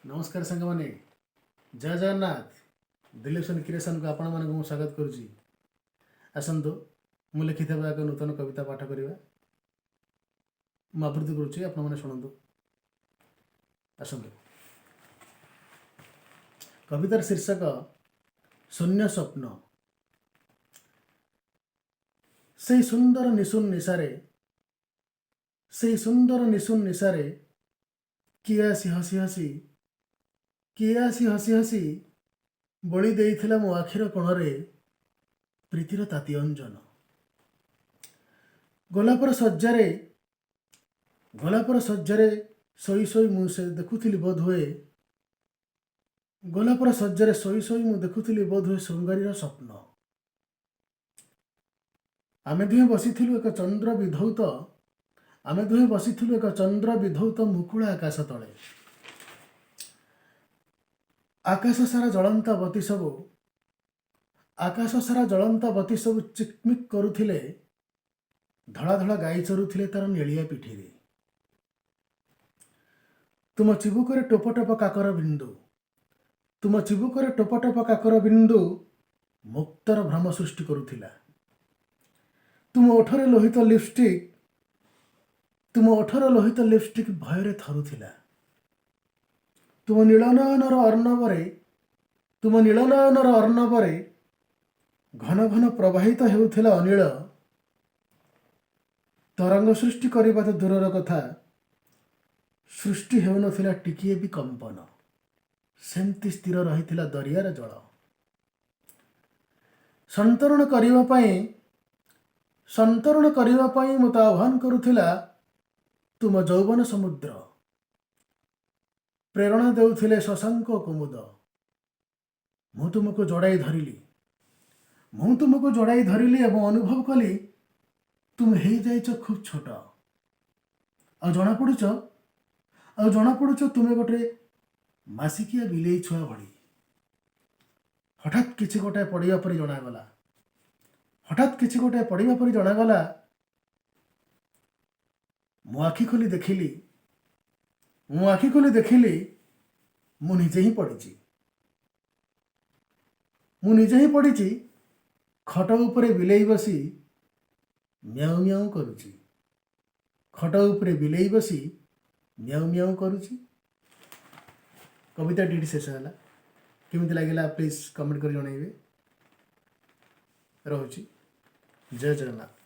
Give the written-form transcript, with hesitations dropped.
नमस्कार सांग मैंने जय जगन्नाथ दिलीप क्रिएशन को आपण मानक स्वागत करुच्ची। आसतु मु लिखि एक नूतन कविता पाठ करवा आवृत्ति करुच्ची आपण मैंने शुणु। आसतु कवितार शीर्षक शून्य स्वप्न। से सुंदर निशुन निशारे से सुंदर निशुन निशारे किए आसी हसी हसी किए आसी हसी हसी बड़ी देइथिला मो आखिर कोणरे प्रीतिर ताती अंजन। गोलापर सज्जारे सोई सोई मु से देखुथिली बोध हुए गोलापर सज्जारे सोई सोई मु देखुथिली बोध हुए श्रृंगारीर स्वप्न। आमे दुहे बसिथिलु एक चंद्र विधौत मुकुल आकाश तले। आकाश सारा जलंता बती सब चिकमिक करुथिले धड़ा धड़ा गाई चरुथिले तार नेलिया पिठी रे। तुम चिबुकरे टोप टोप काकर बिंदु मुक्तर भ्रम सृष्टि करुथिला। तुम ओठरे लोहित लिपस्टिक भयरे थरुथिला। तुम नीलनयनर अर्णवरे घन घन प्रवाहित हेउथिला अनिल। तरंग सृष्टि करबा तो दूरर कथा सृष्टि हेउनथिला टिकिए भी कंपन। सेमती स्थिर रहिथिला दरियार जल। संतरण करिबा पई मते आह्वान करुथिला तुम जौवन समुद्र। प्रेरणा देउथिले शशांक कुमुद। मु तुमको जड़ाई धरिली एवं अनुभव कली तुम हे जाइछ खूब छोट। आ जना पड़ुछ तुमे गोटे मासिकिया बिलेई छुआ भली। हठात किछि गोटे पड़िया परि जणागला। मु आखि खोली देखिली मु निजे ही पड़िची खट उपरे बिलेई बसी म्याऊ म्याऊ करुची। कविता टी शेष है। केमिति लागिला प्लीज कमेंट कर जणाइबे। रहुची। जय जगन्नाथ।